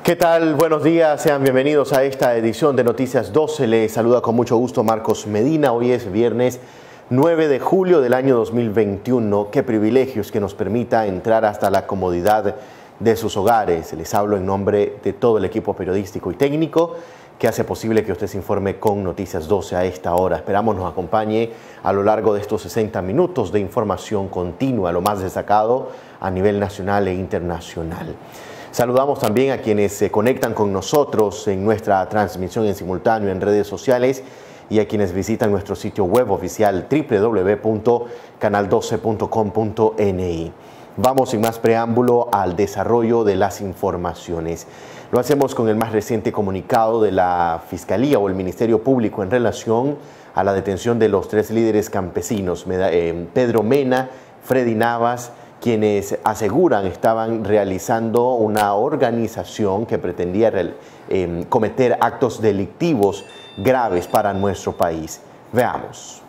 ¿Qué tal? Buenos días, sean bienvenidos a esta edición de Noticias 12. Les saluda con mucho gusto Marcos Medina. Hoy es viernes 9 de julio del año 2021. Qué privilegios que nos permita entrar hasta la comodidad de sus hogares. Les hablo en nombre de todo el equipo periodístico y técnico que hace posible que usted se informe con Noticias 12 a esta hora. Esperamos nos acompañe a lo largo de estos 60 minutos de información continua, lo más destacado a nivel nacional e internacional. Saludamos también a quienes se conectan con nosotros en nuestra transmisión en simultáneo en redes sociales y a quienes visitan nuestro sitio web oficial www.canal12.com.ni. Vamos sin más preámbulo al desarrollo de las informaciones. Lo hacemos con el más reciente comunicado de la Fiscalía o el Ministerio Público en relación a la detención de los 3 líderes campesinos, Pedro Mena, Freddy Navas, quienes aseguran estaban realizando una organización que pretendía cometer actos delictivos graves para nuestro país. Veamos.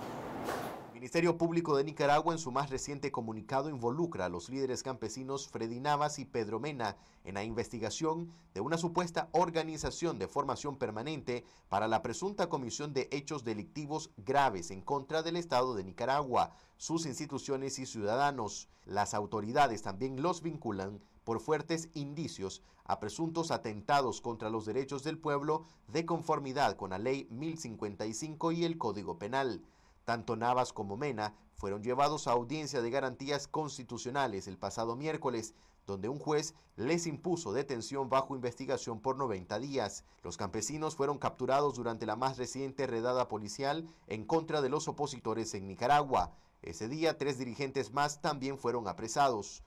El Ministerio Público de Nicaragua en su más reciente comunicado involucra a los líderes campesinos Freddy Navas y Pedro Mena en la investigación de una supuesta organización de formación permanente para la presunta comisión de hechos delictivos graves en contra del Estado de Nicaragua, sus instituciones y ciudadanos. Las autoridades también los vinculan por fuertes indicios a presuntos atentados contra los derechos del pueblo de conformidad con la Ley 1055 y el Código Penal. Tanto Navas como Mena fueron llevados a audiencia de garantías constitucionales el pasado miércoles, donde un juez les impuso detención bajo investigación por 90 días. Los campesinos fueron capturados durante la más reciente redada policial en contra de los opositores en Nicaragua. Ese día, 3 dirigentes más también fueron apresados.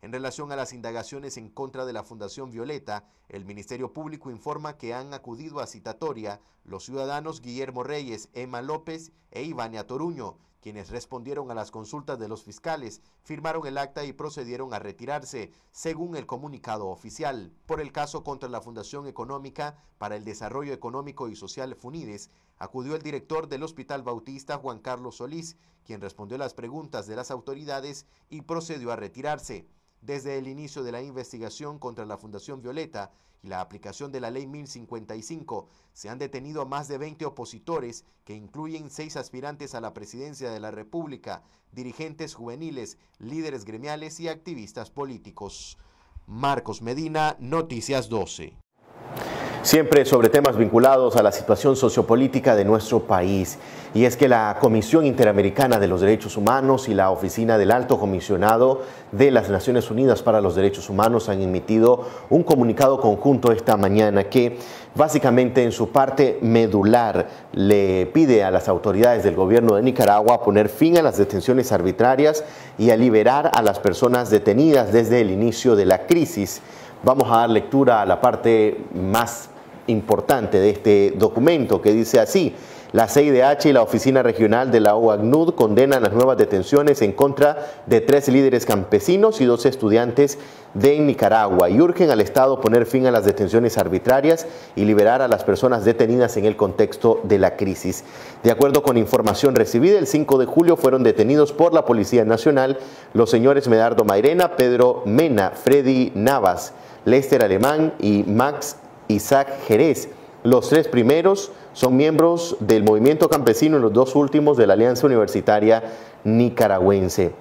En relación a las indagaciones en contra de la Fundación Violeta, el Ministerio Público informa que han acudido a citatoria los ciudadanos Guillermo Reyes, Emma López e Ivania Toruño, quienes respondieron a las consultas de los fiscales, firmaron el acta y procedieron a retirarse, según el comunicado oficial. Por el caso contra la Fundación Económica para el Desarrollo Económico y Social FUNIDES, acudió el director del Hospital Bautista, Juan Carlos Solís, quien respondió las preguntas de las autoridades y procedió a retirarse. Desde el inicio de la investigación contra la Fundación Violeta y la aplicación de la Ley 1055, se han detenido a más de 20 opositores, que incluyen 6 aspirantes a la presidencia de la República, dirigentes juveniles, líderes gremiales y activistas políticos. Marcos Medina, Noticias 12. Siempre sobre temas vinculados a la situación sociopolítica de nuestro país. Y es que la Comisión Interamericana de los Derechos Humanos y la Oficina del Alto Comisionado de las Naciones Unidas para los Derechos Humanos han emitido un comunicado conjunto esta mañana que básicamente en su parte medular le pide a las autoridades del gobierno de Nicaragua poner fin a las detenciones arbitrarias y a liberar a las personas detenidas desde el inicio de la crisis. Vamos a dar lectura a la parte más importante de este documento, que dice así: la CIDH y la Oficina Regional de la OACNUD condenan las nuevas detenciones en contra de 3 líderes campesinos y 2 estudiantes de Nicaragua y urgen al Estado poner fin a las detenciones arbitrarias y liberar a las personas detenidas en el contexto de la crisis. De acuerdo con información recibida, el 5 de julio fueron detenidos por la Policía Nacional los señores Medardo Mairena, Pedro Mena, Freddy Navas, Lester Alemán y Max Isaac Jerez. Los 3 primeros son miembros del movimiento campesino y los 2 últimos de la Alianza Universitaria Nicaragüense.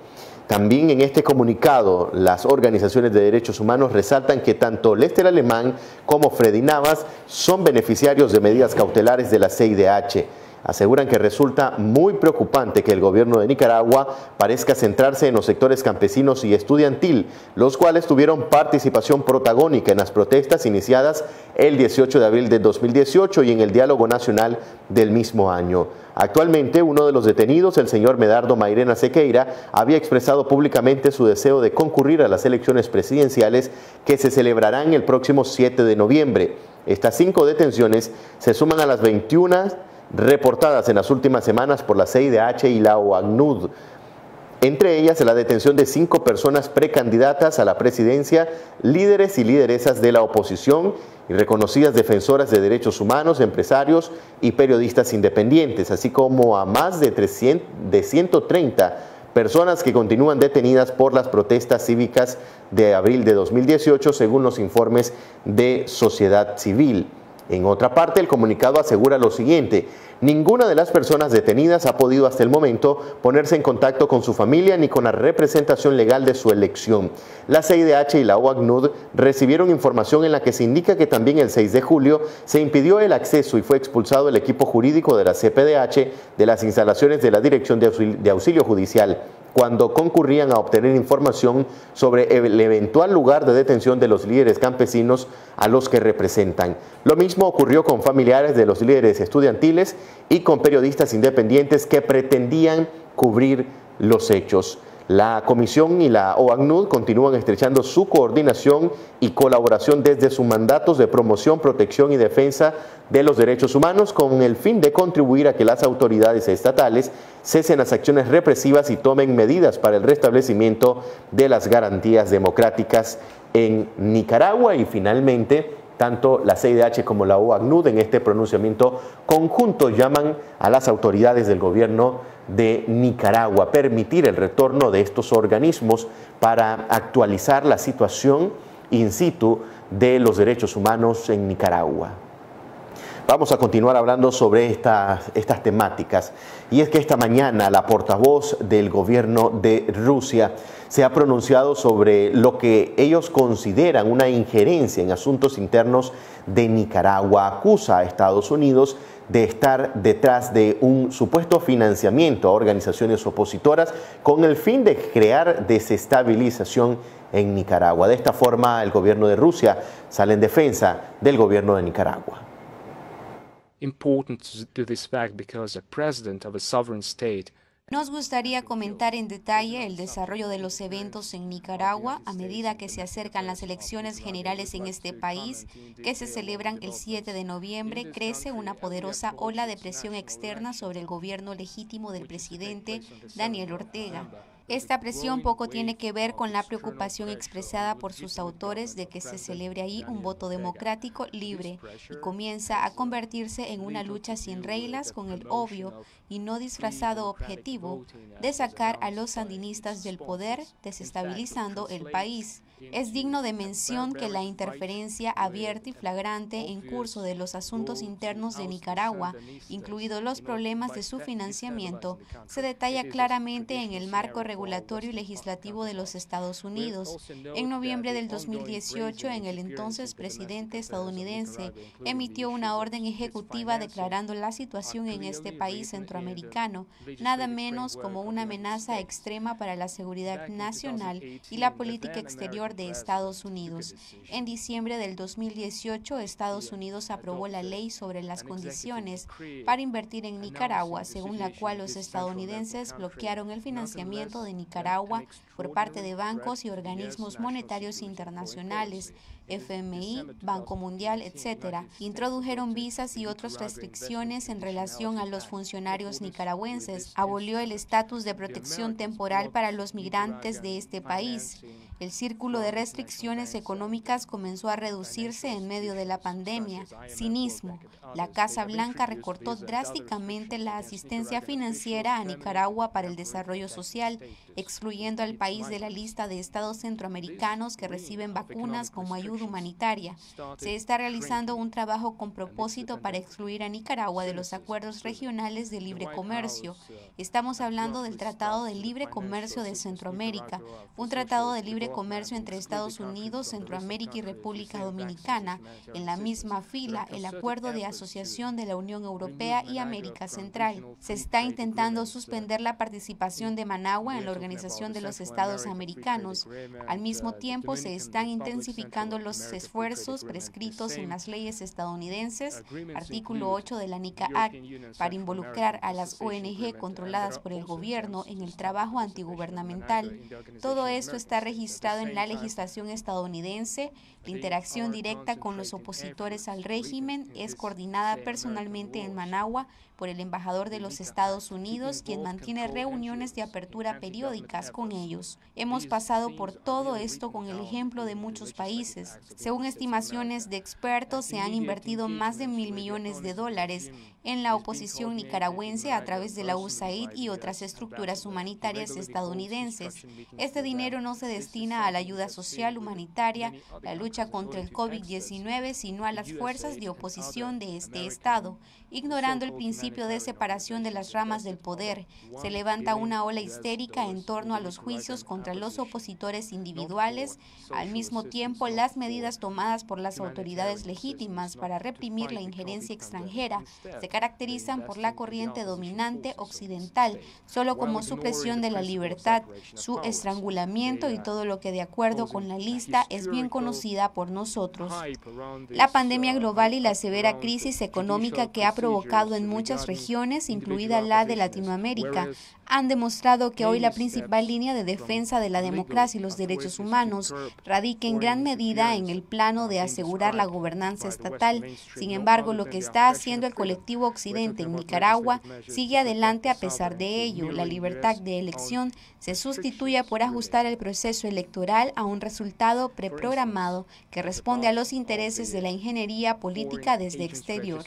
También en este comunicado, las organizaciones de derechos humanos resaltan que tanto Lester Alemán como Freddy Navas son beneficiarios de medidas cautelares de la CIDH. Aseguran que resulta muy preocupante que el gobierno de Nicaragua parezca centrarse en los sectores campesinos y estudiantil, los cuales tuvieron participación protagónica en las protestas iniciadas el 18 de abril de 2018 y en el diálogo nacional del mismo año. Actualmente, uno de los detenidos, el señor Medardo Mairena Sequeira, había expresado públicamente su deseo de concurrir a las elecciones presidenciales que se celebrarán el próximo 7 de noviembre. Estas 5 detenciones se suman a las 21 reportadas en las últimas semanas por la CIDH y la OACNUD. Entre ellas, la detención de 5 personas precandidatas a la presidencia, líderes y lideresas de la oposición y reconocidas defensoras de derechos humanos, empresarios y periodistas independientes, así como a más de 130 personas que continúan detenidas por las protestas cívicas de abril de 2018, según los informes de Sociedad Civil. En otra parte, el comunicado asegura lo siguiente: ninguna de las personas detenidas ha podido hasta el momento ponerse en contacto con su familia ni con la representación legal de su elección. La CIDH y la OACNUD recibieron información en la que se indica que también el 6 de julio se impidió el acceso y fue expulsado el equipo jurídico de la CPDH de las instalaciones de la Dirección de Auxilio Judicial, cuando concurrían a obtener información sobre el eventual lugar de detención de los líderes campesinos a los que representan. Lo mismo ocurrió con familiares de los líderes estudiantiles y con periodistas independientes que pretendían cubrir los hechos. La Comisión y la OACNUD continúan estrechando su coordinación y colaboración desde sus mandatos de promoción, protección y defensa de los derechos humanos, con el fin de contribuir a que las autoridades estatales cesen las acciones represivas y tomen medidas para el restablecimiento de las garantías democráticas en Nicaragua. Y finalmente, tanto la CIDH como la OACNUD en este pronunciamiento conjunto llaman a las autoridades del gobierno de Nicaragua a permitir el retorno de estos organismos para actualizar la situación in situ de los derechos humanos en Nicaragua. Vamos a continuar hablando sobre estas temáticas, y es que esta mañana la portavoz del gobierno de Rusia se ha pronunciado sobre lo que ellos consideran una injerencia en asuntos internos de Nicaragua. Acusa a Estados Unidos de estar detrás de un supuesto financiamiento a organizaciones opositoras con el fin de crear desestabilización en Nicaragua. De esta forma, el gobierno de Rusia sale en defensa del gobierno de Nicaragua. Nos gustaría comentar en detalle el desarrollo de los eventos en Nicaragua a medida que se acercan las elecciones generales en este país, que se celebran el 7 de noviembre. Crece una poderosa ola de presión externa sobre el gobierno legítimo del presidente Daniel Ortega. Esta presión poco tiene que ver con la preocupación expresada por sus autores de que se celebre ahí un voto democrático libre, y comienza a convertirse en una lucha sin reglas con el obvio y no disfrazado objetivo de sacar a los sandinistas del poder, desestabilizando el país. Es digno de mención que la interferencia abierta y flagrante en curso de los asuntos internos de Nicaragua, incluidos los problemas de su financiamiento, se detalla claramente en el marco regulatorio y legislativo de los Estados Unidos. En noviembre del 2018, el entonces presidente estadounidense emitió una orden ejecutiva declarando la situación en este país centroamericano nada menos como una amenaza extrema para la seguridad nacional y la política exterior de Estados Unidos. En diciembre del 2018, Estados Unidos aprobó la ley sobre las condiciones para invertir en Nicaragua, según la cual los estadounidenses bloquearon el financiamiento de Nicaragua por parte de bancos y organismos monetarios internacionales, FMI, Banco Mundial, etc. Introdujeron visas y otras restricciones en relación a los funcionarios nicaragüenses. Abolió el estatus de protección temporal para los migrantes de este país. El círculo de restricciones económicas comenzó a reducirse en medio de la pandemia. Cinismo. La Casa Blanca recortó drásticamente la asistencia financiera a Nicaragua para el desarrollo social, excluyendo al país de la lista de estados centroamericanos que reciben vacunas como ayuda humanitaria. Se está realizando un trabajo con propósito para excluir a Nicaragua de los acuerdos regionales de libre comercio. Estamos hablando del Tratado de Libre Comercio de Centroamérica, un tratado de libre comercio entre Estados Unidos, Centroamérica y República Dominicana. En la misma fila, el Acuerdo de Asociación de la Unión Europea y América Central. Se está intentando suspender la participación de Managua en la Organización de los Estados Americanos. Al mismo tiempo, se están intensificando los esfuerzos prescritos en las leyes estadounidenses, artículo 8 de la NICA Act, para involucrar a las ONG controladas por el gobierno en el trabajo antigubernamental. Todo esto está registrado en la legislación estadounidense. La interacción directa con los opositores al régimen es coordinada personalmente en Managua por el embajador de los Estados Unidos, quien mantiene reuniones de apertura periódicas con ellos. Hemos pasado por todo esto con el ejemplo de muchos países. país. Según estimaciones de expertos, se han invertido más de $1.000 millones en la oposición nicaragüense a través de la USAID y otras estructuras humanitarias estadounidenses. Este dinero no se destina a la ayuda social humanitaria, la lucha contra el COVID-19, sino a las fuerzas de oposición de este estado. Ignorando el principio de separación de las ramas del poder, se levanta una ola histérica en torno a los juicios contra los opositores individuales. Al mismo tiempo, las medidas tomadas por las autoridades legítimas para reprimir la injerencia extranjera se caracterizan por la corriente dominante occidental, solo como supresión de la libertad, su estrangulamiento y todo lo que de acuerdo con la lista es bien conocida por nosotros. La pandemia global y la severa crisis económica que ha provocado en muchas regiones, incluida la de Latinoamérica, han demostrado que hoy la principal línea de defensa de la democracia y los derechos humanos radica en gran medida en el plano de asegurar la gobernanza estatal. Sin embargo, lo que está haciendo el colectivo Occidente en Nicaragua sigue adelante a pesar de ello. La libertad de elección se sustituye por ajustar el proceso electoral a un resultado preprogramado que responde a los intereses de la ingeniería política desde exterior.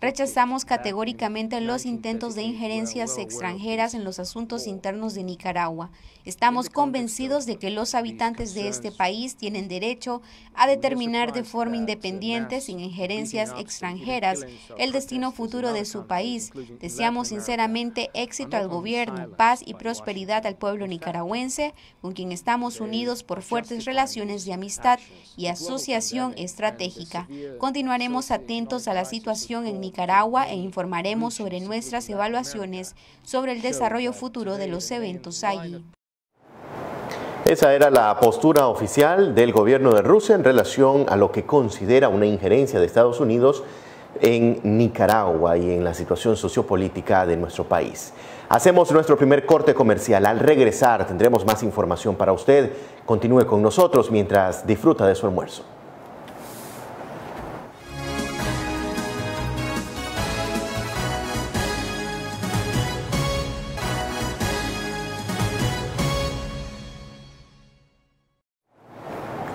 Rechazamos categóricamente los intentos de injerencias extranjeras en los asuntos internos de Nicaragua. Estamos convencidos de que los habitantes de este país tienen derecho a determinar de forma independiente, sin injerencias extranjeras, el destino futuro de su país. Deseamos sinceramente éxito al gobierno, paz y prosperidad al pueblo nicaragüense, con quien estamos unidos por fuertes relaciones de amistad y asociación estratégica. Continuaremos atentos a la situación en Nicaragua e informaremos sobre nuestras evaluaciones sobre el desarrollo futuro de los eventos allí. Esa era la postura oficial del gobierno de Rusia en relación a lo que considera una injerencia de Estados Unidos en Nicaragua y en la situación sociopolítica de nuestro país. Hacemos nuestro primer corte comercial. Al regresar tendremos más información para usted. Continúe con nosotros mientras disfruta de su almuerzo.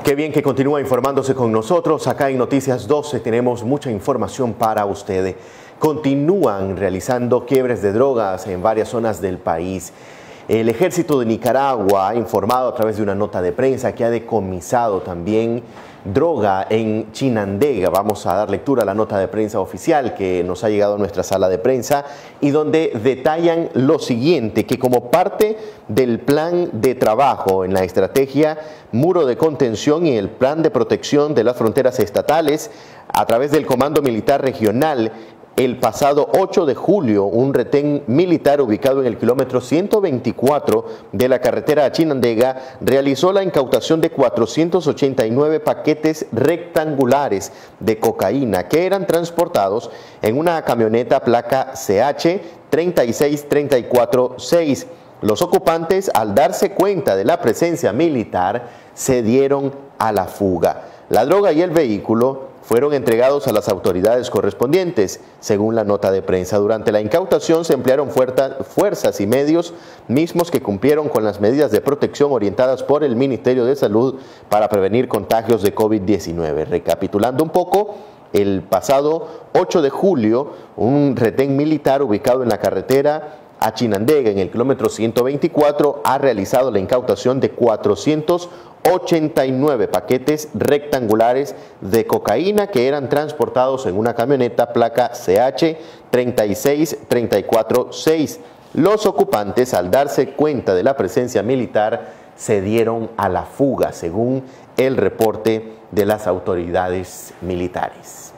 Qué bien que continúa informándose con nosotros. Acá en Noticias 12 tenemos mucha información para usted. Continúan realizando quiebres de drogas en varias zonas del país. El Ejército de Nicaragua ha informado a través de una nota de prensa que ha decomisado también droga en Chinandega. Vamos a dar lectura a la nota de prensa oficial que nos ha llegado a nuestra sala de prensa y donde detallan lo siguiente, que como parte del plan de trabajo en la estrategia Muro de Contención y el plan de protección de las fronteras estatales, a través del Comando Militar Regional, el pasado 8 de julio, un retén militar ubicado en el kilómetro 124 de la carretera a Chinandega realizó la incautación de 489 paquetes rectangulares de cocaína que eran transportados en una camioneta placa CH 36346. Los ocupantes, al darse cuenta de la presencia militar, se dieron a la fuga. La droga y el vehículo fueron entregados a las autoridades correspondientes. Según la nota de prensa, durante la incautación se emplearon fuerzas y medios mismos que cumplieron con las medidas de protección orientadas por el Ministerio de Salud para prevenir contagios de COVID-19. Recapitulando un poco, el pasado 8 de julio, un retén militar ubicado en la carretera a Chinandega, en el kilómetro 124, ha realizado la incautación de 489 paquetes rectangulares de cocaína que eran transportados en una camioneta placa CH 36346. Los ocupantes, al darse cuenta de la presencia militar, se dieron a la fuga, según el reporte de las autoridades militares.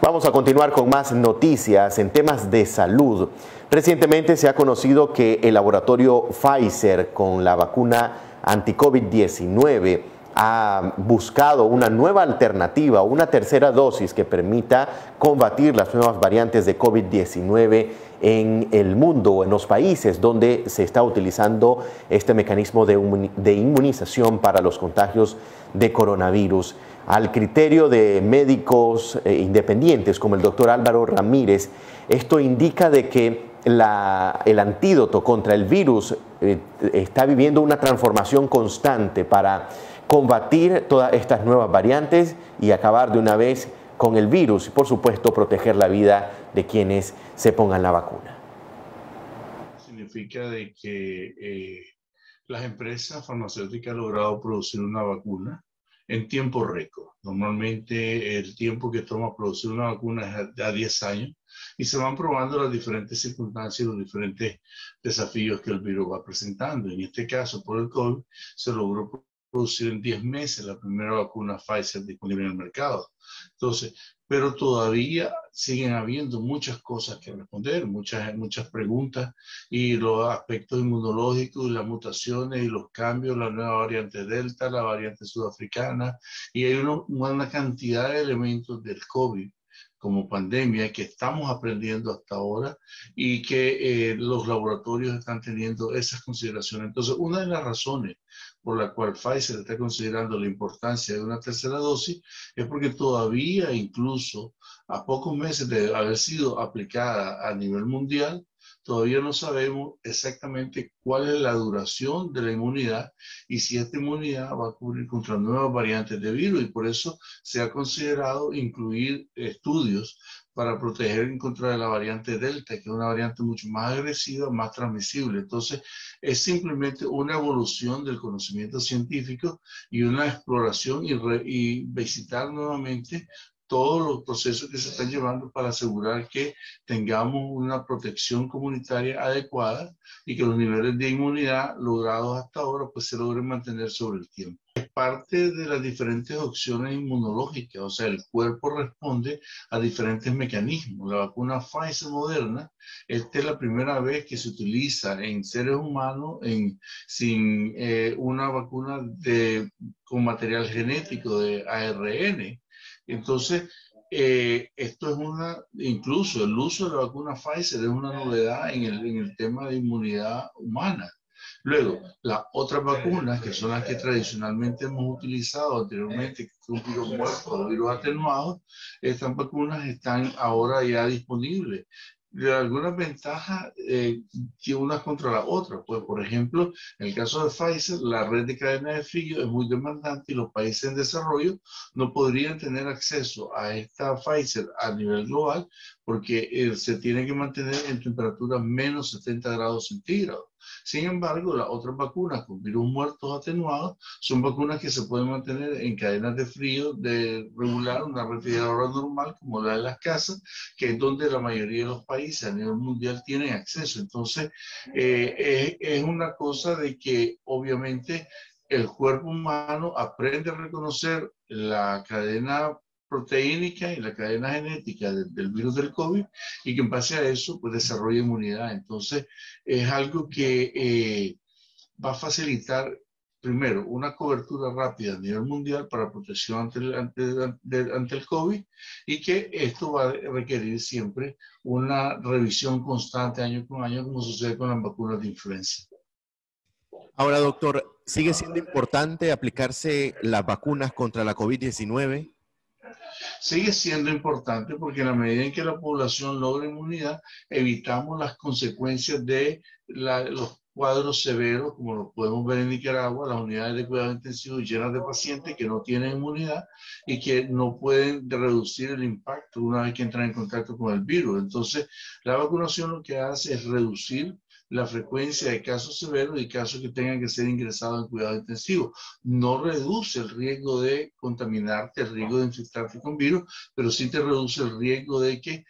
Vamos a continuar con más noticias en temas de salud. Recientemente se ha conocido que el laboratorio Pfizer con la vacuna anti-COVID-19 ha buscado una nueva alternativa, una tercera dosis que permita combatir las nuevas variantes de COVID-19 en el mundo o en los países donde se está utilizando este mecanismo de inmunización para los contagios de coronavirus. Al criterio de médicos independientes como el doctor Álvaro Ramírez, esto indica de que el antídoto contra el virus está viviendo una transformación constante para combatir todas estas nuevas variantes y acabar de una vez con el virus y, por supuesto, proteger la vida de quienes se pongan la vacuna. Significa de que las empresas farmacéuticas han logrado producir una vacuna en tiempo récord. Normalmente el tiempo que toma producir una vacuna es a 10 años y se van probando las diferentes circunstancias y los diferentes desafíos que el virus va presentando. En este caso, por el COVID, se logró producir en 10 meses la primera vacuna Pfizer disponible en el mercado. Entonces, pero todavía siguen habiendo muchas cosas que responder, muchas preguntas, y los aspectos inmunológicos, las mutaciones y los cambios, la nueva variante Delta, la variante sudafricana, y hay una cantidad de elementos del COVID como pandemia que estamos aprendiendo hasta ahora y que los laboratorios están teniendo esas consideraciones. Entonces, una de las razones por la cual Pfizer está considerando la importancia de una tercera dosis es porque todavía, incluso a pocos meses de haber sido aplicada a nivel mundial, todavía no sabemos exactamente cuál es la duración de la inmunidad y si esta inmunidad va a cubrir contra nuevas variantes de virus, y por eso se ha considerado incluir estudios para proteger en contra de la variante Delta, que es una variante mucho más agresiva, más transmisible. Entonces, es simplemente una evolución del conocimiento científico y una exploración y visitar nuevamente todos los procesos que se están llevando para asegurar que tengamos una protección comunitaria adecuada y que los niveles de inmunidad logrados hasta ahora pues se logren mantener sobre el tiempo. Es parte de las diferentes opciones inmunológicas, o sea, el cuerpo responde a diferentes mecanismos. La vacuna Pfizer Moderna, esta es la primera vez que se utiliza en seres humanos sin una vacuna con material genético de ARN. Entonces, esto es incluso el uso de la vacuna Pfizer es una novedad en el tema de inmunidad humana. Luego, las otras vacunas, que son las que tradicionalmente hemos utilizado anteriormente, que son virus muertos, virus atenuados, estas vacunas están ahora ya disponibles. De algunas ventajas que unas contra las otras. Pues, por ejemplo, en el caso de Pfizer, la red de cadena de frío es muy demandante y los países en desarrollo no podrían tener acceso a esta Pfizer a nivel global porque se tiene que mantener en temperaturas menos 70 grados centígrados. Sin embargo, las otras vacunas con virus muertos atenuados son vacunas que se pueden mantener en cadenas de frío de regular, una refrigeradora normal como la de las casas, que es donde la mayoría de los países a nivel mundial tienen acceso. Entonces, es una cosa de que obviamente el cuerpo humano aprende a reconocer la cadena proteínica y la cadena genética del virus del COVID y que en base a eso pues desarrolla inmunidad. Entonces es algo que va a facilitar primero una cobertura rápida a nivel mundial para protección ante el COVID, y que esto va a requerir siempre una revisión constante año con año, como sucede con las vacunas de influenza. Ahora, doctor, ¿sigue siendo importante aplicarse las vacunas contra la COVID-19? Sigue siendo importante porque en la medida en que la población logra inmunidad, evitamos las consecuencias de los cuadros severos, como lo podemos ver en Nicaragua, las unidades de cuidado intensivo llenas de pacientes que no tienen inmunidad y que no pueden reducir el impacto una vez que entran en contacto con el virus. Entonces, la vacunación lo que hace es reducir la frecuencia de casos severos y casos que tengan que ser ingresados en cuidado intensivo. No reduce el riesgo de contaminarte, el riesgo de infectarte con virus, pero sí te reduce el riesgo de que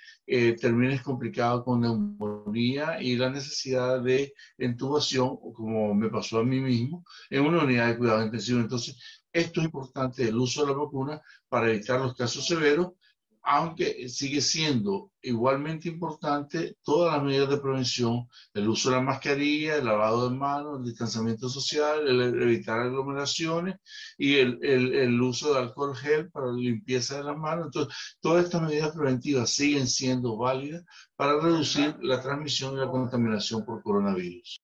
termines complicado con neumonía y la necesidad de intubación, como me pasó a mí mismo, en una unidad de cuidado intensivo. Entonces, esto es importante, el uso de la vacuna para evitar los casos severos, aunque sigue siendo igualmente importante todas las medidas de prevención, el uso de la mascarilla, el lavado de manos, el distanciamiento social, el evitar aglomeraciones y el uso de alcohol gel para la limpieza de las manos. Entonces, todas estas medidas preventivas siguen siendo válidas para reducir la transmisión y la contaminación por coronavirus.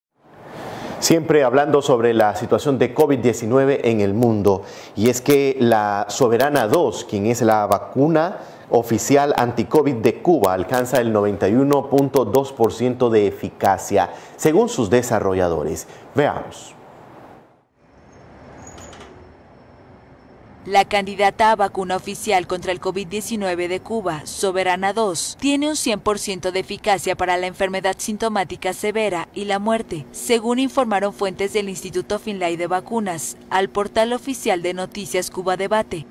Siempre hablando sobre la situación de COVID-19 en el mundo, y es que la Soberana 2, quien es la vacuna oficial anti-COVID de Cuba, alcanza el 91.2% de eficacia, según sus desarrolladores. Veamos. La candidata a vacuna oficial contra el COVID-19 de Cuba, Soberana 2, tiene un 100% de eficacia para la enfermedad sintomática severa y la muerte, según informaron fuentes del Instituto Finlay de Vacunas al portal oficial de noticias Cuba Debate.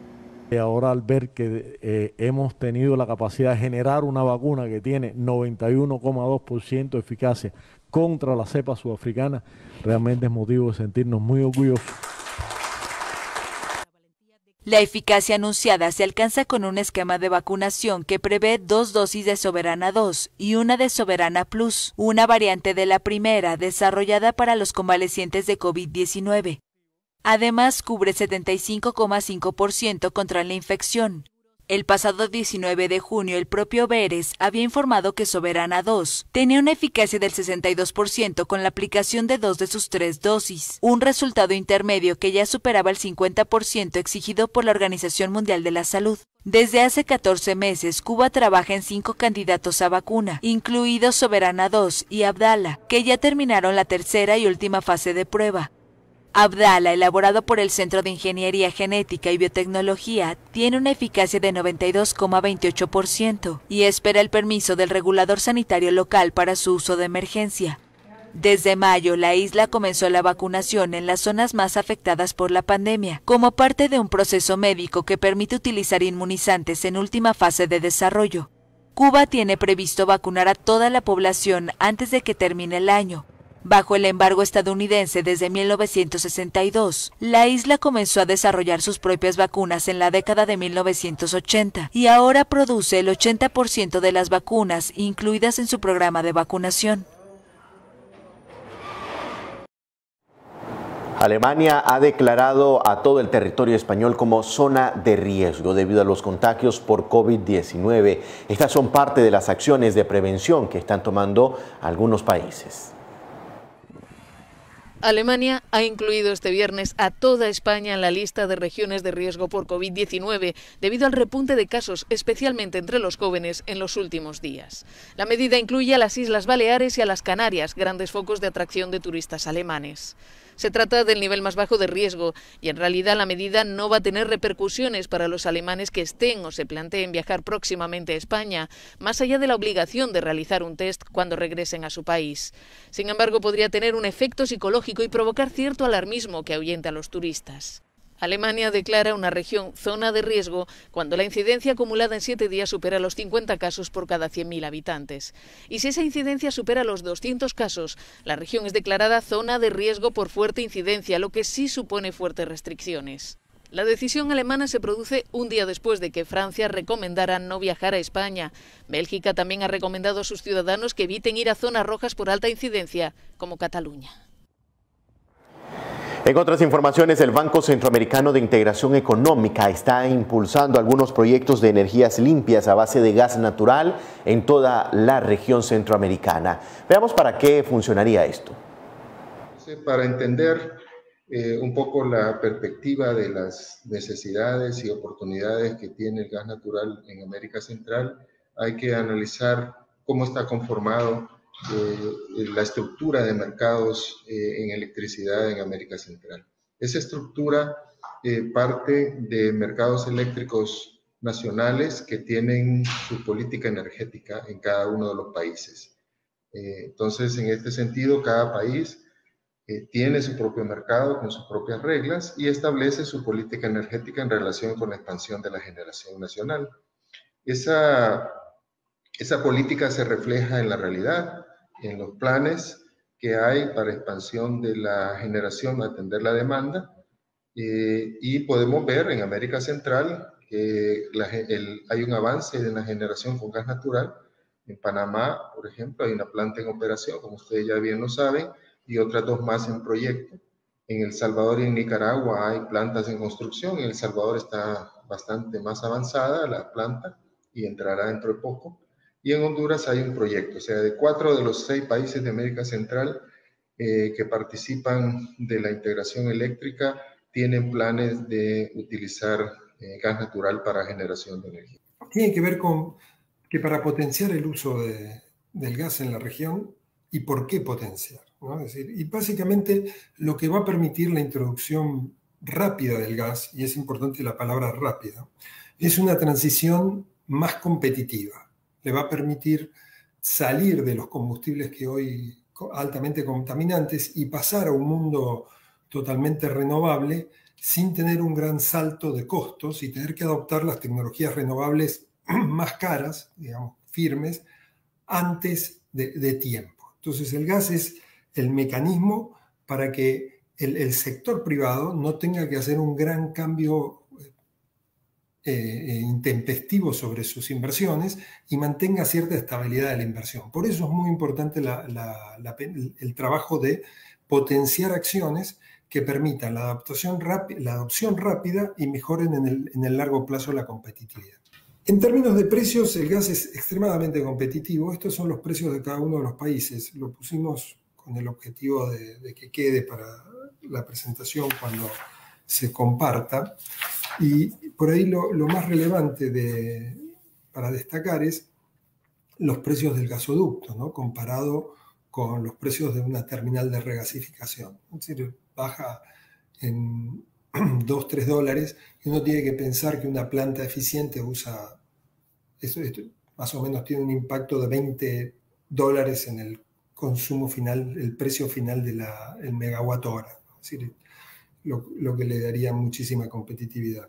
Ahora, al ver que hemos tenido la capacidad de generar una vacuna que tiene 91,2% de eficacia contra la cepa sudafricana, realmente es motivo de sentirnos muy orgullosos. La eficacia anunciada se alcanza con un esquema de vacunación que prevé 2 dosis de Soberana 2 y una de Soberana Plus, una variante de la primera desarrollada para los convalecientes de COVID-19. Además, cubre 75,5% contra la infección. El pasado 19 de junio, el propio Beres había informado que Soberana 2 tenía una eficacia del 62% con la aplicación de 2 de sus 3 dosis, un resultado intermedio que ya superaba el 50% exigido por la Organización Mundial de la Salud. Desde hace 14 meses, Cuba trabaja en 5 candidatos a vacuna, incluidos Soberana 2 y Abdala, que ya terminaron la tercera y última fase de prueba. Abdala, elaborado por el Centro de Ingeniería Genética y Biotecnología, tiene una eficacia de 92,28% y espera el permiso del regulador sanitario local para su uso de emergencia. Desde mayo, la isla comenzó la vacunación en las zonas más afectadas por la pandemia, como parte de un proceso médico que permite utilizar inmunizantes en última fase de desarrollo. Cuba tiene previsto vacunar a toda la población antes de que termine el año. Bajo el embargo estadounidense desde 1962, la isla comenzó a desarrollar sus propias vacunas en la década de 1980 y ahora produce el 80% de las vacunas incluidas en su programa de vacunación. Alemania ha declarado a todo el territorio español como zona de riesgo debido a los contagios por COVID-19. Estas son parte de las acciones de prevención que están tomando algunos países. Alemania ha incluido este viernes a toda España en la lista de regiones de riesgo por COVID-19 debido al repunte de casos, especialmente entre los jóvenes, en los últimos días. La medida incluye a las Islas Baleares y a las Canarias, grandes focos de atracción de turistas alemanes. Se trata del nivel más bajo de riesgo y en realidad la medida no va a tener repercusiones para los alemanes que estén o se planteen viajar próximamente a España, más allá de la obligación de realizar un test cuando regresen a su país. Sin embargo, podría tener un efecto psicológico y provocar cierto alarmismo que ahuyenta a los turistas. Alemania declara una región zona de riesgo cuando la incidencia acumulada en 7 días supera los 50 casos por cada 100.000 habitantes. Y si esa incidencia supera los 200 casos, la región es declarada zona de riesgo por fuerte incidencia, lo que sí supone fuertes restricciones. La decisión alemana se produce un día después de que Francia recomendara no viajar a España. Bélgica también ha recomendado a sus ciudadanos que eviten ir a zonas rojas por alta incidencia, como Cataluña. En otras informaciones, el Banco Centroamericano de Integración Económica está impulsando algunos proyectos de energías limpias a base de gas natural en toda la región centroamericana. Veamos para qué funcionaría esto. Para entender un poco la perspectiva de las necesidades y oportunidades que tiene el gas natural en América Central, hay que analizar cómo está conformado la estructura de mercados en electricidad en América Central. Esa estructura parte de mercados eléctricos nacionales que tienen su política energética en cada uno de los países. Entonces, en este sentido, cada país tiene su propio mercado con sus propias reglas y establece su política energética en relación con la expansión de la generación nacional. Esa política se refleja en la realidad, en los planes que hay para expansión de la generación, atender la demanda, y podemos ver en América Central que hay un avance en la generación con gas natural. En Panamá, por ejemplo, hay una planta en operación, como ustedes ya bien lo saben, y otras 2 más en proyecto. En El Salvador y en Nicaragua hay plantas en construcción. En El Salvador está bastante más avanzada la planta y entrará dentro de poco. Y en Honduras hay un proyecto, o sea, de 4 de los 6 países de América Central que participan de la integración eléctrica tienen planes de utilizar gas natural para generación de energía. Tiene que ver con que para potenciar el uso del gas en la región, ¿y por qué potenciar? ¿No? Es decir, y básicamente lo que va a permitir la introducción rápida del gas, y es importante la palabra rápida, es una transición más competitiva. Le va a permitir salir de los combustibles que hoy altamente contaminantes y pasar a un mundo totalmente renovable sin tener un gran salto de costos y tener que adoptar las tecnologías renovables más caras, digamos, firmes, antes de tiempo. Entonces el gas es el mecanismo para que el sector privado no tenga que hacer un gran cambio intempestivo sobre sus inversiones y mantenga cierta estabilidad de la inversión. Por eso es muy importante el trabajo de potenciar acciones que permitan la adopción rápida y mejoren en el largo plazo la competitividad. En términos de precios, el gas es extremadamente competitivo. Estos son los precios de cada uno de los países. Lo pusimos con el objetivo de que quede para la presentación cuando se comparta. Y por ahí lo más relevante para destacar es los precios del gasoducto, ¿no? Comparado con los precios de una terminal de regasificación. Es decir, baja en $2-3 y uno tiene que pensar que una planta eficiente usa, esto más o menos tiene un impacto de $20 en el consumo final, el precio final del megawatt hora. Es decir, lo que le daría muchísima competitividad.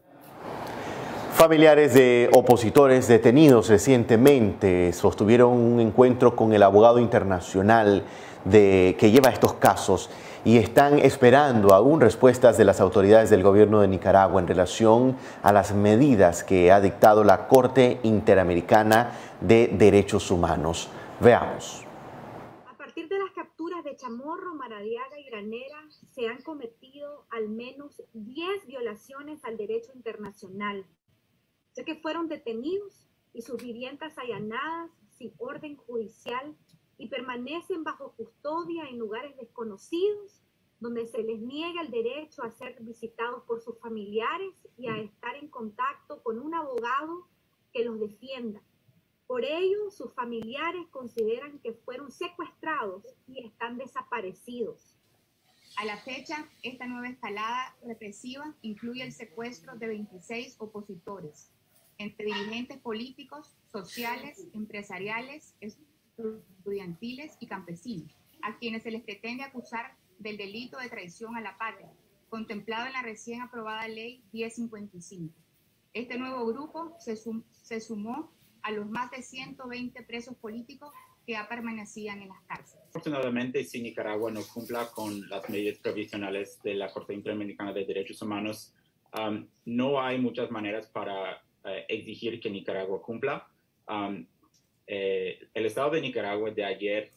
Familiares de opositores detenidos recientemente sostuvieron un encuentro con el abogado internacional que lleva estos casos y están esperando aún respuestas de las autoridades del gobierno de Nicaragua en relación a las medidas que ha dictado la Corte Interamericana de Derechos Humanos. Veamos. A partir de las capturas de Chamorro, Maradiaga y Granera, se han cometido al menos 10 violaciones al derecho internacional, ya que fueron detenidos y sus viviendas allanadas sin orden judicial y permanecen bajo custodia en lugares desconocidos, donde se les niega el derecho a ser visitados por sus familiares y a estar en contacto con un abogado que los defienda. Por ello, sus familiares consideran que fueron secuestrados y están desaparecidos. A la fecha, esta nueva escalada represiva incluye el secuestro de 26 opositores, entre dirigentes políticos, sociales, empresariales, estudiantiles y campesinos, a quienes se les pretende acusar del delito de traición a la patria, contemplado en la recién aprobada Ley 1055. Este nuevo grupo se sumó a los más de 120 presos políticos que ya permanecían en las cárceles. Afortunadamente, si Nicaragua no cumpla con las medidas provisionales de la Corte Interamericana de Derechos Humanos, no hay muchas maneras para exigir que Nicaragua cumpla. El Estado de Nicaragua de ayer,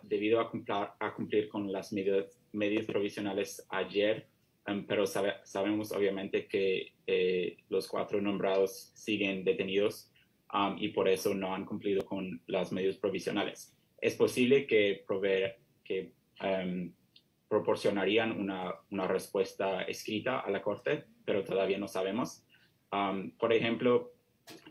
debido a cumplir con las medidas provisionales ayer, pero sabemos obviamente que los 4 nombrados siguen detenidos y por eso no han cumplido con las medidas provisionales. Es posible que proporcionarían una respuesta escrita a la Corte, pero todavía no sabemos. Por ejemplo,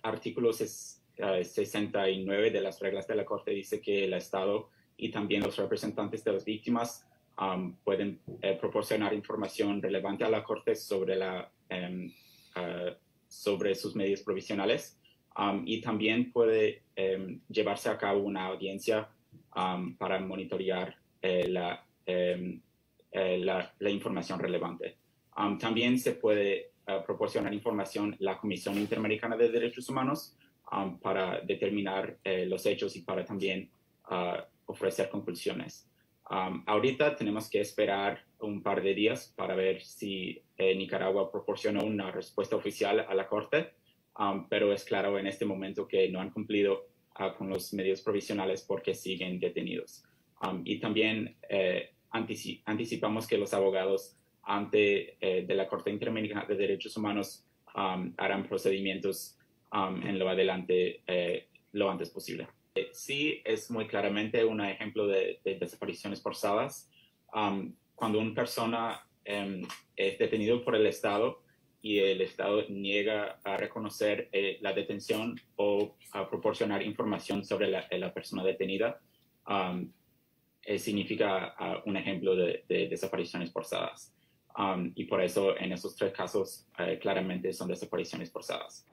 artículo 69 de las reglas de la Corte dice que el Estado y también los representantes de las víctimas pueden proporcionar información relevante a la Corte sobre sus medidas provisionales y también puede llevarse a cabo una audiencia para monitorear la información relevante. También se puede proporcionar información a la Comisión Interamericana de Derechos Humanos para determinar los hechos y para también ofrecer conclusiones. Ahorita tenemos que esperar un par de días para ver si Nicaragua proporciona una respuesta oficial a la Corte, pero es claro en este momento que no han cumplido con los medios provisionales porque siguen detenidos. Y también anticipamos que los abogados ante de la Corte Interamericana de Derechos Humanos harán procedimientos en lo adelante lo antes posible. Sí, es muy claramente un ejemplo de desapariciones forzadas. Cuando una persona es detenido por el Estado y el Estado niega a reconocer la detención o a proporcionar información sobre la persona detenida, significa un ejemplo de desapariciones forzadas. y por eso en esos 3 casos claramente son desapariciones forzadas.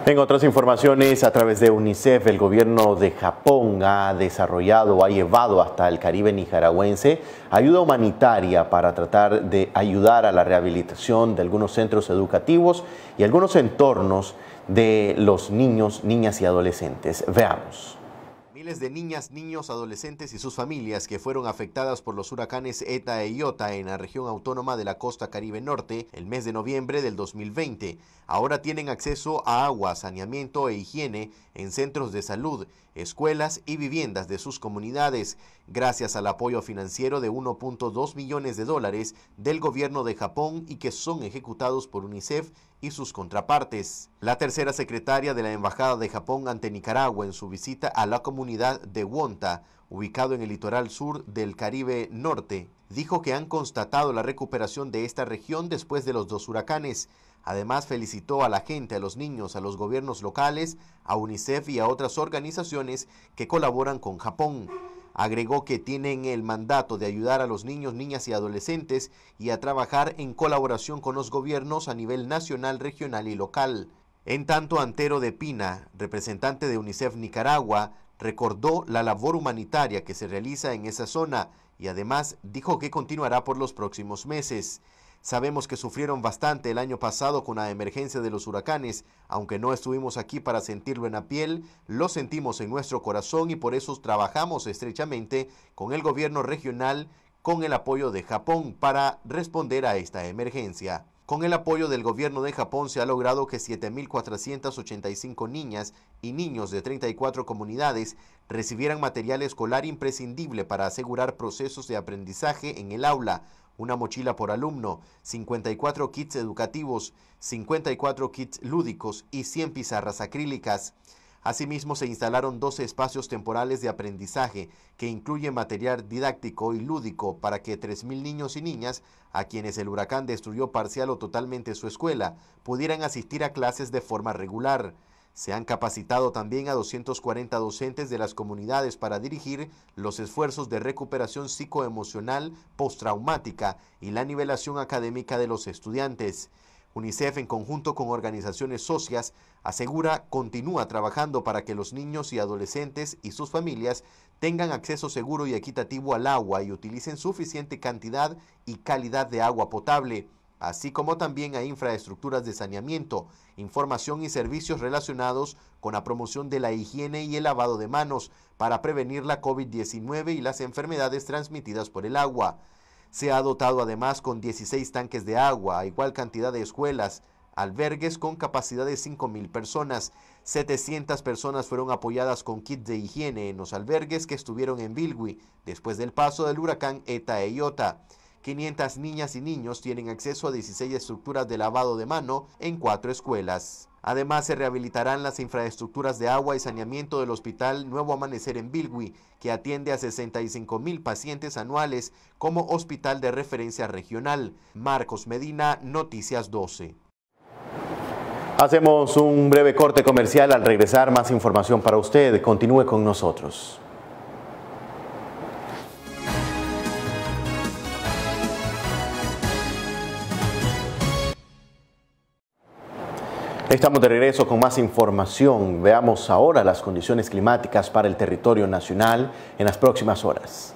En otras informaciones, a través de UNICEF, el gobierno de Japón ha llevado hasta el Caribe nicaragüense ayuda humanitaria para tratar de ayudar a la rehabilitación de algunos centros educativos y algunos entornos de los niños, niñas y adolescentes. Veamos. Miles de niñas, niños, adolescentes y sus familias que fueron afectadas por los huracanes ETA e IOTA en la región autónoma de la costa Caribe Norte el mes de noviembre del 2020, ahora tienen acceso a agua, saneamiento e higiene en centros de salud, escuelas y viviendas de sus comunidades, gracias al apoyo financiero de $1.2 millones del gobierno de Japón y que son ejecutados por UNICEF y sus contrapartes. La tercera secretaria de la Embajada de Japón ante Nicaragua en su visita a la comunidad de Wonta, ubicado en el litoral sur del Caribe Norte, dijo que han constatado la recuperación de esta región después de los 2 huracanes. Además, felicitó a la gente, a los niños, a los gobiernos locales, a UNICEF y a otras organizaciones que colaboran con Japón. Agregó que tienen el mandato de ayudar a los niños, niñas y adolescentes y a trabajar en colaboración con los gobiernos a nivel nacional, regional y local. En tanto, Antero de Pina, representante de UNICEF Nicaragua, recordó la labor humanitaria que se realiza en esa zona y además dijo que continuará por los próximos meses. Sabemos que sufrieron bastante el año pasado con la emergencia de los huracanes, aunque no estuvimos aquí para sentirlo en la piel, lo sentimos en nuestro corazón y por eso trabajamos estrechamente con el gobierno regional con el apoyo de Japón para responder a esta emergencia. Con el apoyo del gobierno de Japón se ha logrado que 7.485 niñas y niños de 34 comunidades recibieran material escolar imprescindible para asegurar procesos de aprendizaje en el aula, una mochila por alumno, 54 kits educativos, 54 kits lúdicos y 100 pizarras acrílicas. Asimismo, se instalaron 12 espacios temporales de aprendizaje que incluyen material didáctico y lúdico para que 3.000 niños y niñas, a quienes el huracán destruyó parcial o totalmente su escuela, pudieran asistir a clases de forma regular. Se han capacitado también a 240 docentes de las comunidades para dirigir los esfuerzos de recuperación psicoemocional postraumática y la nivelación académica de los estudiantes. UNICEF, en conjunto con organizaciones socias, asegura continúa trabajando para que los niños y adolescentes y sus familias tengan acceso seguro y equitativo al agua y utilicen suficiente cantidad y calidad de agua potable, así como también a infraestructuras de saneamiento, información y servicios relacionados con la promoción de la higiene y el lavado de manos para prevenir la COVID-19 y las enfermedades transmitidas por el agua. Se ha dotado además con 16 tanques de agua, a igual cantidad de escuelas, albergues con capacidad de 5.000 personas. 700 personas fueron apoyadas con kits de higiene en los albergues que estuvieron en Bilwi después del paso del huracán ETA e IOTA. 500 niñas y niños tienen acceso a 16 estructuras de lavado de mano en 4 escuelas. Además, se rehabilitarán las infraestructuras de agua y saneamiento del Hospital Nuevo Amanecer en Bilwi, que atiende a 65.000 pacientes anuales como hospital de referencia regional. Marcos Medina, Noticias 12. Hacemos un breve corte comercial. Al regresar, más información para usted. Continúe con nosotros. Estamos de regreso con más información. Veamos ahora las condiciones climáticas para el territorio nacional en las próximas horas.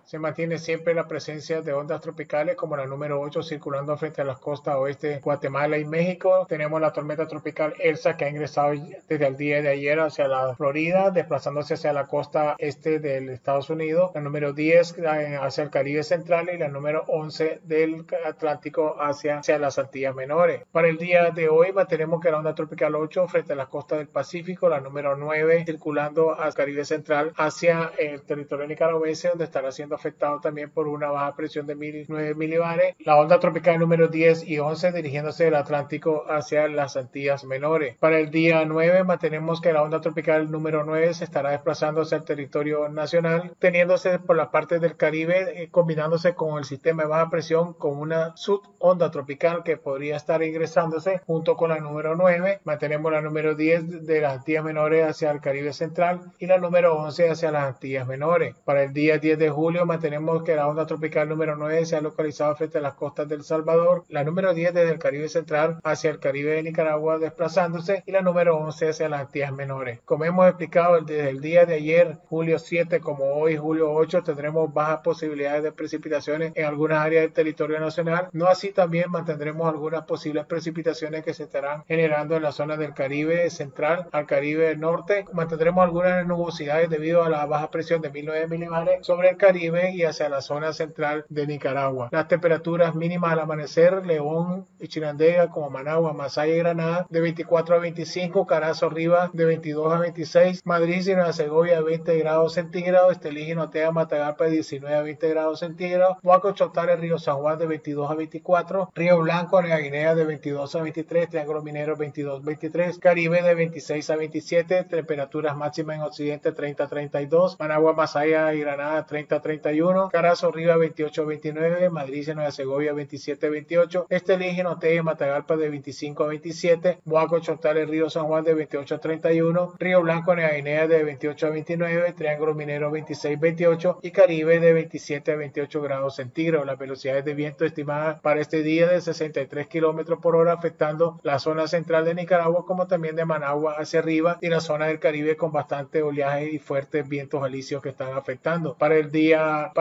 Se mantiene siempre la presencia de ondas tropicales como la número 8 circulando frente a las costas oeste de Guatemala y México. Tenemos la tormenta tropical Elsa que ha ingresado desde el día de ayer hacia la Florida, desplazándose hacia la costa este de Estados Unidos. La número 10 hacia el Caribe central y la número 11 del Atlántico hacia las Antillas Menores. Para el día de hoy mantenemos que la onda tropical 8 frente a la costa del Pacífico, la número 9 circulando al Caribe central hacia el territorio nicaragüense, donde estará siendo afectado también por una baja presión de 9 milibares. La onda tropical número 10 y 11 dirigiéndose del Atlántico hacia las Antillas Menores. Para el día 9 mantenemos que la onda tropical número 9 se estará desplazando hacia el territorio nacional, teniéndose por la parte del Caribe, combinándose con el sistema de baja presión con una subonda tropical que podría estar ingresándose junto con la número 9. Mantenemos la número 10 de las Antillas Menores hacia el Caribe central y la número 11 hacia las Antillas Menores. Para el día 10 de julio mantenemos que la onda tropical número 9 se ha localizado frente a las costas del Salvador, la número 10 desde el Caribe central hacia el Caribe de Nicaragua desplazándose y la número 11 hacia las Antillas Menores. Como hemos explicado desde el día de ayer, julio 7, como hoy, julio 8, tendremos bajas posibilidades de precipitaciones en algunas áreas del territorio nacional. No así también mantendremos algunas posibles precipitaciones que se estarán generando en la zona del Caribe central al Caribe del norte. Mantendremos algunas nubosidades debido a la baja presión de 1009 milibares sobre el Caribe y hacia la zona central de Nicaragua. Las temperaturas mínimas al amanecer, León y Chinandega como Managua, Masaya y Granada de 24 a 25, Carazo arriba de 22 a 26, Madrid y Nueva Segovia de 20 grados centígrados, Estelí, Notea, Matagalpa de 19 a 20 grados centígrados, Huaco, Chotare, Río San Juan de 22 a 24, Río Blanco, Nueva Guinea de 22 a 23, Triángulo Minero 22 a 23, Caribe de 26 a 27, temperaturas máximas en Occidente 30 a 32, Managua, Masaya y Granada 30 a 31, Carazo arriba 28 a 29, Madrid y Nueva Segovia 27 a 28, Estelí, Notea y Matagalpa de 25 a 27, Huaco, Chotare, Río San Juan de 28 a 31, Río Blanco, Nueva Guinea de 28 a 29, Triángulo Minero 26 a 28 y Caribe de 27 a 28 grados centígrados. Las velocidades de viento estimadas para este día de 63 kilómetros por hora, afectando la zona central de Nicaragua como también de Managua hacia arriba y la zona del Caribe con bastante oleaje y fuertes vientos alisios que están afectando. Para el día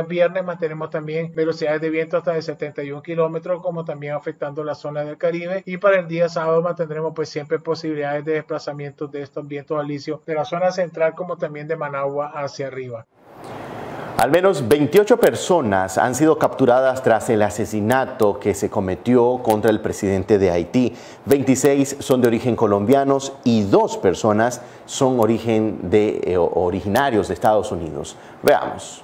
viernes mantenemos también velocidades de viento hasta de 71 kilómetros como también afectando la zona del Caribe, y para el día sábado mantendremos pues siempre posibilidades de desplazamiento de estos vientos alisios de la zona central como también de Managua hacia arriba. Al menos 28 personas han sido capturadas tras el asesinato que se cometió contra el presidente de Haití. 26 son de origen colombianos y 2 personas son originarios de Estados Unidos. Veamos.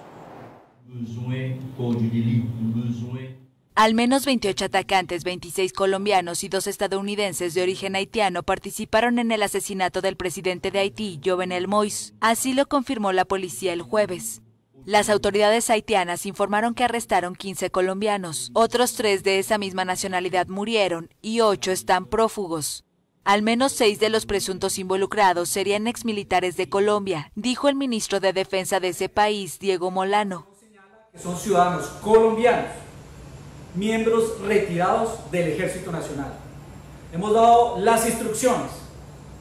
Al menos 28 atacantes, 26 colombianos y 2 estadounidenses de origen haitiano participaron en el asesinato del presidente de Haití, Jovenel Moïse. Así lo confirmó la policía el jueves. Las autoridades haitianas informaron que arrestaron 15 colombianos. Otros 3 de esa misma nacionalidad murieron y 8 están prófugos. Al menos 6 de los presuntos involucrados serían exmilitares de Colombia, dijo el ministro de Defensa de ese país, Diego Molano. Son ciudadanos colombianos, miembros retirados del Ejército Nacional. Hemos dado las instrucciones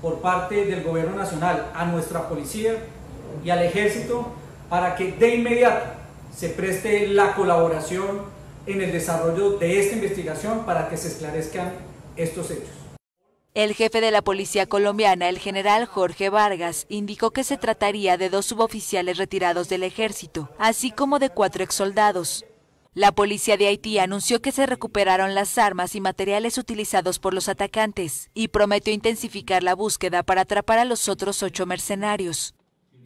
por parte del Gobierno Nacional a nuestra policía y al Ejército para que de inmediato se preste la colaboración en el desarrollo de esta investigación para que se esclarezcan estos hechos. El jefe de la policía colombiana, el general Jorge Vargas, indicó que se trataría de 2 suboficiales retirados del ejército, así como de 4 exsoldados. La policía de Haití anunció que se recuperaron las armas y materiales utilizados por los atacantes y prometió intensificar la búsqueda para atrapar a los otros 8 mercenarios.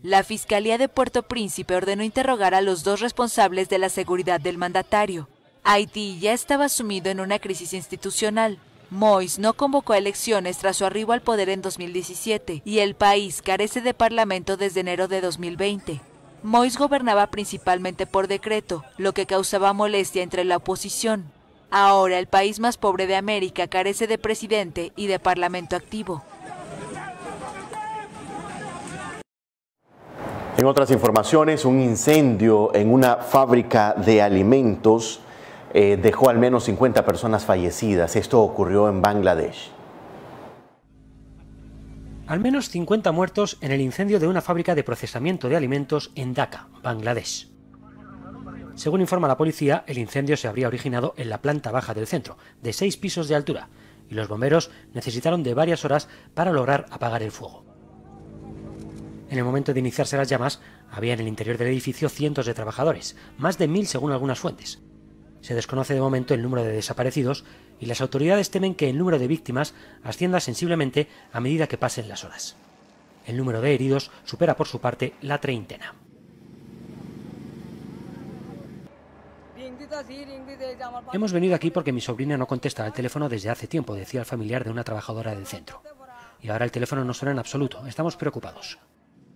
La Fiscalía de Puerto Príncipe ordenó interrogar a los 2 responsables de la seguridad del mandatario. Haití ya estaba sumido en una crisis institucional. Moïse no convocó elecciones tras su arribo al poder en 2017 y el país carece de parlamento desde enero de 2020. Moïse gobernaba principalmente por decreto, lo que causaba molestia entre la oposición. Ahora el país más pobre de América carece de presidente y de parlamento activo. En otras informaciones, un incendio en una fábrica de alimentos dejó al menos 50 personas fallecidas. Esto ocurrió en Bangladesh. Al menos 50 muertos en el incendio de una fábrica de procesamiento de alimentos en Dhaka, Bangladesh. Según informa la policía, el incendio se habría originado en la planta baja del centro, de 6 pisos de altura, y los bomberos necesitaron de varias horas para lograr apagar el fuego. En el momento de iniciarse las llamas, había en el interior del edificio cientos de trabajadores, más de 1000 según algunas fuentes. Se desconoce de momento el número de desaparecidos y las autoridades temen que el número de víctimas ascienda sensiblemente a medida que pasen las horas. El número de heridos supera por su parte la 30. Hemos venido aquí porque mi sobrina no contesta al teléfono desde hace tiempo, decía el familiar de una trabajadora del centro. Y ahora el teléfono no suena en absoluto, estamos preocupados.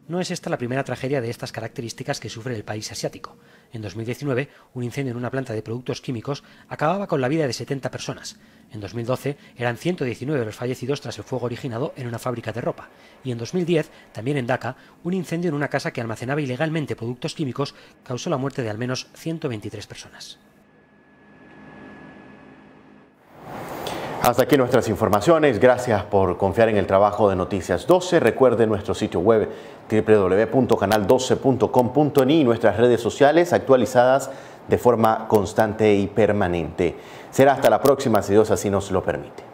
No es esta la primera tragedia de estas características que sufre el país asiático. En 2019, un incendio en una planta de productos químicos acababa con la vida de 70 personas. En 2012 eran 119 los fallecidos tras el fuego originado en una fábrica de ropa. Y en 2010, también en Dhaka, un incendio en una casa que almacenaba ilegalmente productos químicos causó la muerte de al menos 123 personas. Hasta aquí nuestras informaciones. Gracias por confiar en el trabajo de Noticias 12. Recuerde nuestro sitio web www.canal12.com.ni y nuestras redes sociales actualizadas de forma constante y permanente. Será hasta la próxima, si Dios así nos lo permite.